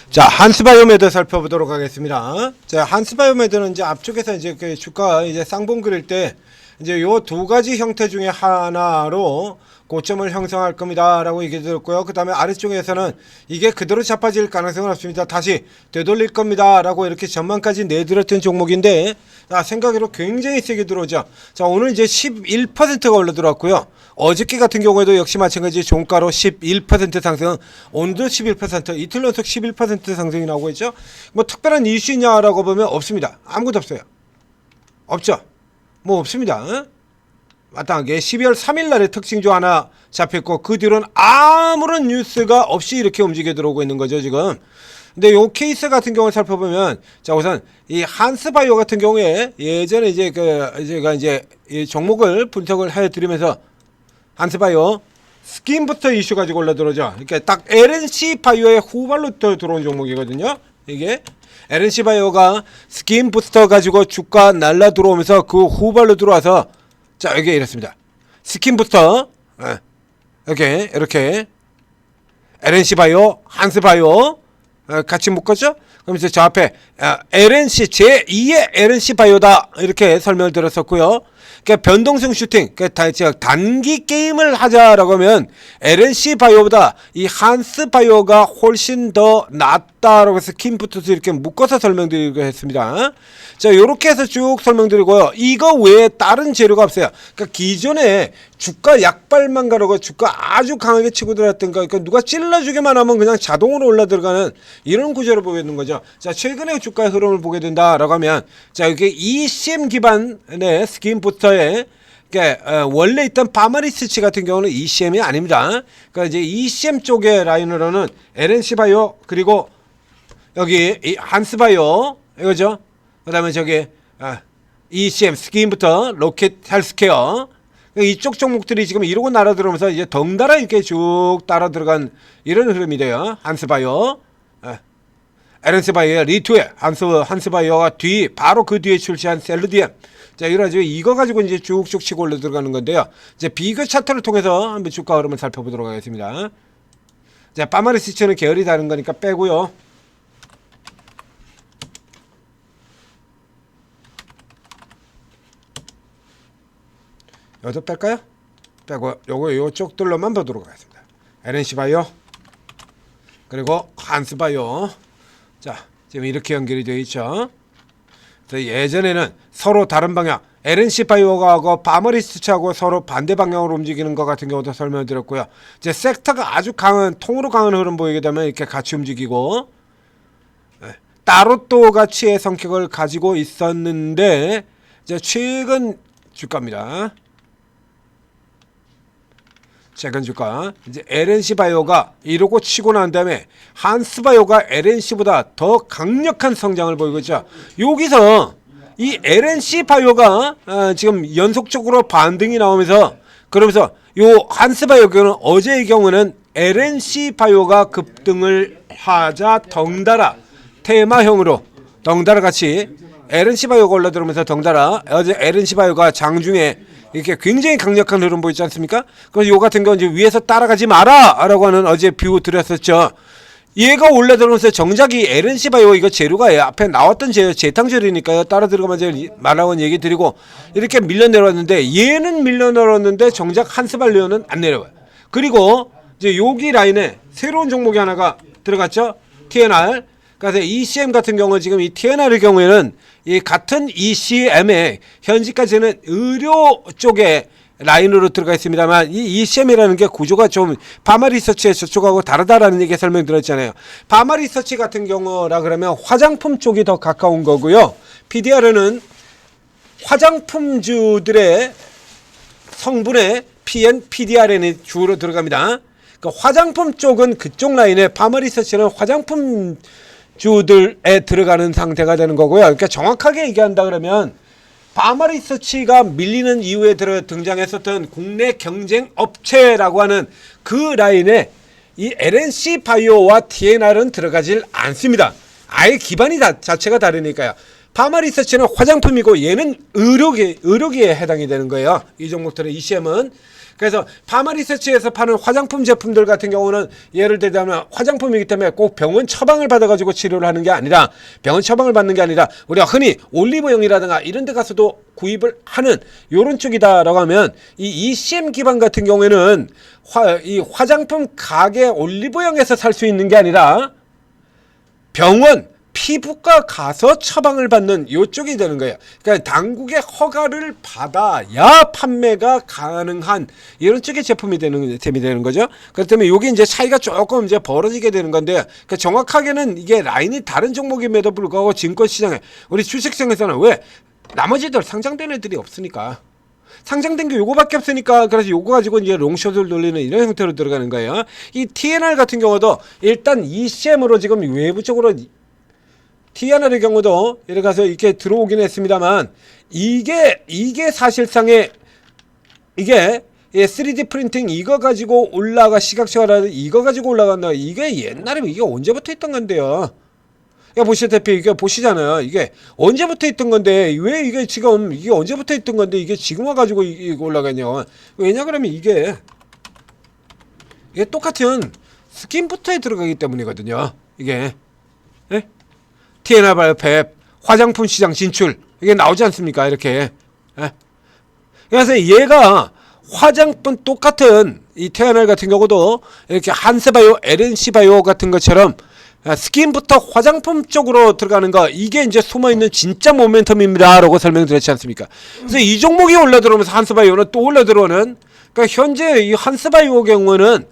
자, 한스바이오메드 살펴보도록 하겠습니다. 자, 한스바이오메드는 이제 앞쪽에서 이제 그 주가 이제 쌍봉 그릴 때 이제 요 두 가지 형태 중에 하나로 고점을 형성할 겁니다라고 얘기 드렸고요. 그 다음에 아래쪽에서는 이게 그대로 자빠질 가능성은 없습니다. 다시 되돌릴 겁니다라고 이렇게 전망까지 내드렸던 종목인데, 자, 생각으로 굉장히 세게 들어오죠. 자, 오늘 이제 11%가 올라 들어왔고요. 어저께 같은 경우에도 역시 마찬가지 종가로 11% 상승, 오늘도 11%, 이틀 연속 11% 상승이 나오고 있죠. 뭐 특별한 이슈 있냐라고 보면 없습니다. 아무것도 없어요. 없죠. 뭐 없습니다. 마땅하게 12월 3일 날의 특징 중 하나 잡혔고, 그 뒤로는 아무런 뉴스가 없이 이렇게 움직여 들어오고 있는 거죠, 지금. 근데 요 케이스 같은 경우를 살펴보면, 자, 우선 이 한스바이오 같은 경우에 예전에 이제 제가 이제 이 종목을 분석을 해 드리면서 한스바이오 스킨부터 이슈 가지고 올라 들어오죠. 이렇게 딱 LNC 바이오의 후발로 들어온 종목이거든요. 이게 LNC 바이오가 스킨 부스터 가지고 주가 날라 들어오면서 그 후발로 들어와서, 자, 여기 이렇습니다. 스킨 부스터, 이렇게 LNC 바이오, 한스 바이오 같이 묶었죠? 그럼 이제 저 앞에 LNC 제2의 LNC 바이오다 이렇게 설명을 드렸었고요. 그러니까 변동성 슈팅, 그러니까 단기 게임을 하자라고 하면 LNC 바이오보다 이 한스 바이오가 훨씬 더 낫다라고 해서 스킨부터 이렇게 묶어서 설명드리고 했습니다. 자, 요렇게 해서 쭉 설명드리고요. 이거 외에 다른 재료가 없어요. 그러니까 기존에 주가 약발만 가르고 주가 아주 강하게 치고 들어왔던가, 그러니까 누가 찔러주기만 하면 그냥 자동으로 올라 들어가는 이런 구조를 보게 되는 거죠. 자, 최근에 주가의 흐름을 보게 된다라고 하면, 자, 이게 ECM 기반의 스킨 부스터에 원래 있던 파마리스치 같은 경우는 ECM이 아닙니다. 그러니까 이제 ECM 쪽의 라인으로는 LNC 바이오, 그리고 여기 이 한스 바이오 이거죠. 그 다음에 저기 ECM 스킨부터 로켓 헬스케어, 이쪽 종목들이 지금 이러고 날아 들어오면서 이제 덩달아 이렇게 쭉 따라 들어간 이런 흐름이 돼요. 한스바이오, LNC바이오 리투에 한스바이오가 바로 그 뒤에 출시한 셀루디엠. 자, 이래가지고 이거 가지고 이제 쭉쭉 치고 올라 들어가는 건데요. 이제 비교 차트를 통해서 한번 주가 흐름을 살펴보도록 하겠습니다. 자, 파마리스치는 계열이 다른 거니까 빼고요. 여기도 뺄까요? 빼고 요거 요쪽들로만 보도록 하겠습니다. LNC 바이오, 그리고 한스 바이오. 자, 지금 이렇게 연결이 되어 있죠. 그래서 예전에는 서로 다른 방향, LNC 바이오하고 파머리스트하고 서로 반대 방향으로 움직이는 것 같은 경우도 설명을 드렸고요. 이제 섹터가 아주 강한, 통으로 강한 흐름 보이게 되면 이렇게 같이 움직이고, 따로 또 가치의 성격을 가지고 있었는데, 이제 최근 주가입니다. 최근 주가, 이제 LNC 바이오가 이러고 치고 난 다음에 한스 바이오가 LNC보다 더 강력한 성장을 보이고 있죠. 여기서 이 LNC 바이오가 지금 연속적으로 반등이 나오면서, 그러면서 요 한스 바이오 경우는 어제의 경우는 LNC 바이오가 급등을 하자 덩달아 테마형으로 덩달아 같이 LNC 바이오가 올라들어오면서 덩달아 어제 LNC 바이오가 장중에 이렇게 굉장히 강력한 흐름 보이지 않습니까? 그래서 요 같은 경우 이제 위에서 따라가지 마라 라고 하는 어제 뷰 드렸었죠. 얘가 올라들어오면서 정작이 LNC 바이오 이거 재료가 앞에 나왔던 재탕재료니까요. 따라 들어가면 말라고 얘기 드리고 이렇게 밀려 내려왔는데, 얘는 밀려 내려왔는데 정작 한스 바이오는 안 내려와요. 그리고 이제 여기 라인에 새로운 종목이 하나가 들어갔죠. TNR. 그래서 ECM 같은 경우 지금 이 TNR의 경우에는 이 같은 ECM에 현재까지는 의료 쪽에 라인으로 들어가 있습니다만, 이 ECM이라는 게 구조가 좀 파마리서치의 저쪽하고 다르다라는 얘기 설명드렸잖아요. 파마리서치 같은 경우라 그러면 화장품 쪽이 더 가까운 거고요. PDR은 화장품주들의 성분의 PN, PDRN이 주로 들어갑니다. 그러니까 화장품 쪽은 그쪽 라인에, 파마리서치는 화장품 주들에 들어가는 상태가 되는 거고요. 그러니까 정확하게 얘기한다 그러면 파마리서치가 밀리는 이후에 등장했었던 국내 경쟁 업체라고 하는 그 라인에 이 LNC 바이오와 TNR은 들어가질 않습니다. 아예 기반이 자체가 다르니까요. 파마 리서치는 화장품이고 얘는 의료기에 해당이 되는 거예요. 이 종목들의 ECM은. 그래서 파마 리서치에서 파는 화장품 제품들 같은 경우는 예를 들자면 화장품이기 때문에 꼭 병원 처방을 받아가지고 치료를 하는 게 아니라, 병원 처방을 받는 게 아니라 우리가 흔히 올리브영이라든가 이런 데 가서도 구입을 하는 요런 쪽이다라고 하면, 이 ECM 기반 같은 경우에는 이 화장품 가게 올리브영에서 살 수 있는 게 아니라 병원, 피부과 가서 처방을 받는 요쪽이 되는 거예요. 그러니까 당국의 허가를 받아야 판매가 가능한 이런 쪽의 제품이 되는 거죠. 그렇기 때문에 요게 이제 차이가 조금 이제 벌어지게 되는 건데, 그러니까 정확하게는 이게 라인이 다른 종목임에도 불구하고 증권시장에, 우리 주식시장에서는 왜 나머지들 상장된 애들이 없으니까, 상장된 게 요거밖에 없으니까, 그래서 요거 가지고 이제 롱숏을 돌리는 이런 형태로 들어가는 거예요. 이 TNR 같은 경우도 일단 ECM으로 지금 외부 쪽으로, TNR의 경우도 이렇게 가서 이렇게 들어오긴 했습니다만, 이게 사실상의 이게 3D 프린팅 이거 가지고 시각처화라는 이거 가지고 올라간다. 이게 옛날에 이게 언제부터 있던 건데요. 보시다시피 이게 보시잖아요. 이게 언제부터 있던 건데 왜 이게 지금 이게 언제부터 있던 건데 이게 지금 와가지고 이거 올라가냐? 왜냐 그러면 이게 똑같은 스킨부터에 들어가기 때문이거든요. 이게 TNR 바이오팹 화장품 시장 진출 이게 나오지 않습니까? 이렇게. 그래서 얘가 화장품 똑같은 이 TNR 같은 경우도 이렇게 한스바이오, LNC바이오 같은 것처럼 스킨부터 화장품 쪽으로 들어가는 거, 이게 이제 숨어있는 진짜 모멘텀입니다 라고 설명드렸지 않습니까? 그래서 이 종목이 올라들어오면서 한스바이오는 또 올라들어오는, 그러니까 현재 이 한스바이오 경우는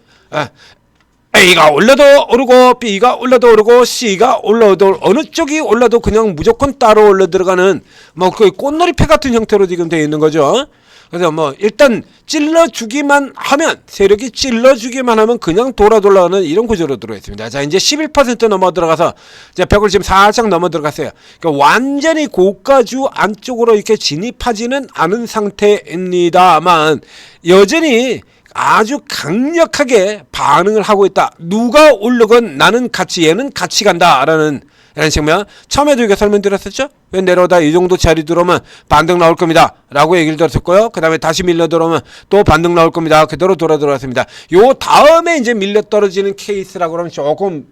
A가 올라도 오르고 B가 올라도 오르고 C가 올라도, 어느 쪽이 올라도 그냥 무조건 따로 올라 들어가는 뭐 그 꽃놀이패 같은 형태로 지금 되어 있는 거죠. 그래서 뭐 일단 찔러주기만 하면, 세력이 찔러주기만 하면 그냥 돌아가는 이런 구조로 들어가 있습니다. 자, 이제 11% 넘어 들어가서 이제 100을 지금 살짝 넘어 들어갔어요. 그러니까 완전히 고가주 안쪽으로 이렇게 진입하지는 않은 상태입니다만 여전히 아주 강력하게 반응을 하고 있다. 누가 오르건 나는 같이, 얘는 같이 간다라는 이런 식이면, 처음에도 이게 설명드렸었죠? 왜 내려오다 이 정도 자리 들어오면 반등 나올 겁니다 라고 얘기를 들었었고요. 그 다음에 다시 밀려 들어오면 또 반등 나올 겁니다. 그대로 돌아 들어왔습니다. 요 다음에 이제 밀려 떨어지는 케이스라고 그러면 조금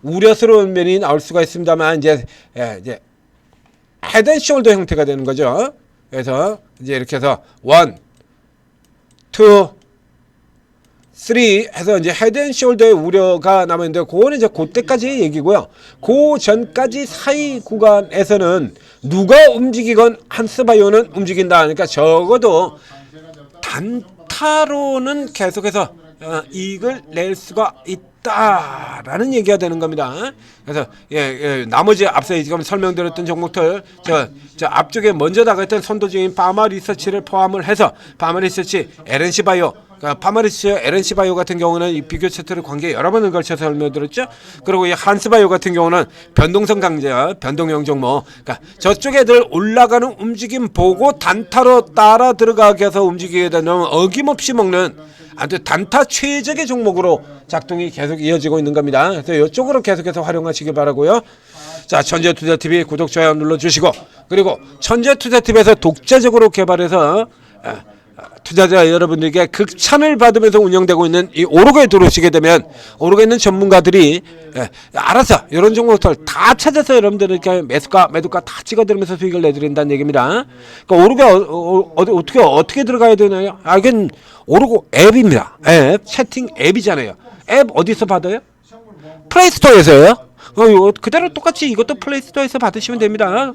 우려스러운 면이 나올 수가 있습니다만, 이제 헤드앤숄더 형태가 되는 거죠. 그래서 이제 이렇게 해서 1, 2, 3 해서 이제 헤드앤숄더의 우려가 남았는데, 그거는 이제 그때까지의 얘기고요. 그 전까지 사이 구간에서는 누가 움직이건 한스바이오는 움직인다. 그러니까 적어도 단타로는 계속해서 이익을 낼 수가 있다라는 얘기가 되는 겁니다. 그래서 나머지 앞서 지금 설명드렸던 종목들, 저 앞쪽에 먼저 나갔던 선도적인 파마 리서치를 포함을 해서 파마 리서치, LNC바이오, 파마리스, LNC바이오 같은 경우는 이 비교 차트를 관계 여러 번을 걸쳐서 설명드렸죠. 그리고 이 한스바이오 같은 경우는 변동성 강자, 변동형 종목. 그러니까 저쪽 애들 올라가는 움직임 보고 단타로 따라 들어가게 해서 움직이게 되면 어김없이 먹는 아주 단타 최적의 종목으로 작동이 계속 이어지고 있는 겁니다. 그래서 이쪽으로 계속해서 활용하시기 바라고요. 자, 천재투자TV 구독, 좋아요 눌러주시고, 그리고 천재투자TV에서 독자적으로 개발해서 투자자 여러분들에게 극찬을 받으면서 운영되고 있는 이 오르고에 들어오시게 되면, 오르고 있는 전문가들이 알아서 이런 종목들 다 찾아서 여러분들에게 매수가, 매도가 다 찍어드리면서 수익을 내드린다는 얘기입니다. 그러니까 오르고 어떻게 들어가야 되나요? 이건 오르고 앱입니다. 앱, 채팅 앱이잖아요. 앱 어디서 받아요? 플레이스토어에서요. 그대로 똑같이 이것도 플레이스토어에서 받으시면 됩니다.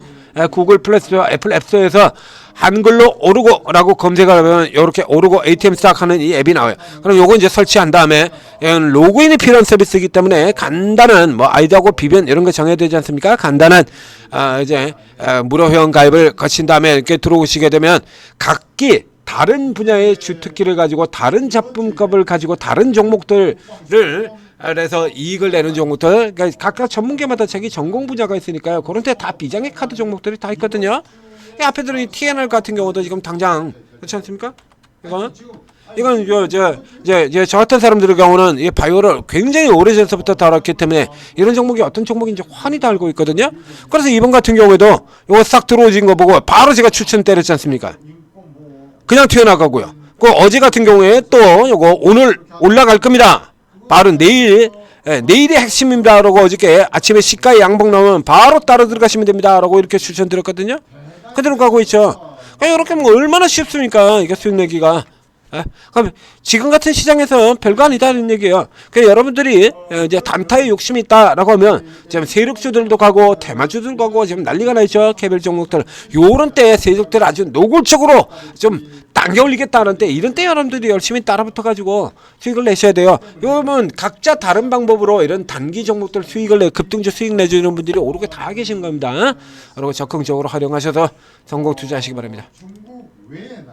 구글 플레이스토어, 애플 앱스토어에서 한글로 오르고라고 검색을 하면 이렇게 오르고 ATM 스탁 하는 이 앱이 나와요. 그럼 요거 이제 설치한 다음에, 로그인이 필요한 서비스이기 때문에 간단한 뭐 아이디하고 비변 이런 거 정해야 되지 않습니까? 간단한 이제 무료 회원 가입을 거친 다음에 이렇게 들어오시게 되면 각기 다른 분야의 주특기를 가지고 다른 작품값을 가지고 다른 종목들을, 그래서 이익을 내는 종목들, 그러니까 각각 전문계마다 자기 전공 분야가 있으니까요. 그런 데 다 비장의 카드 종목들이 다 있거든요. 이 앞에 들은 이 TNR 같은 경우도 지금 당장 그렇지 않습니까? 이거 이건 저 같은 사람들의 경우는 이 바이오를 굉장히 오래전부터 다뤘기 때문에 이런 종목이 어떤 종목인지 환히 다 알고 있거든요. 그래서 이번 같은 경우에도 이거 싹 들어오진 거 보고 바로 제가 추천 때렸지 않습니까? 그냥 튀어나가고요. 그 어제 같은 경우에 또 이거 오늘 올라갈 겁니다. 바로 내일. 내일이 핵심입니다라고 어저께 아침에 시가에 양봉 나오면 바로 따라 들어가시면 됩니다라고 이렇게 추천드렸거든요. 그대로 가고 있죠. 이렇게 하면 얼마나 쉽습니까? 이게 수익 내기가. 그럼 지금 같은 시장에서 별거 아니다는 얘기예요. 그러니까 여러분들이 이제 단타에 욕심이 있다라고 하면 지금 세력주들도 가고 테마주들 가고 지금 난리가 나 있죠. 개별 종목들. 요런 때 세력들 아주 노골적으로 좀 당겨 올리겠다는 때, 이런 때 여러분들이 열심히 따라붙어 가지고 수익을 내셔야 돼요. 요러면 각자 다른 방법으로 이런 단기 종목들 수익을 급등주 수익 내주는 분들이 오르게 다 계신 겁니다. 그리고 적극적으로 활용하셔서 성공 투자하시기 바랍니다. 중국 외에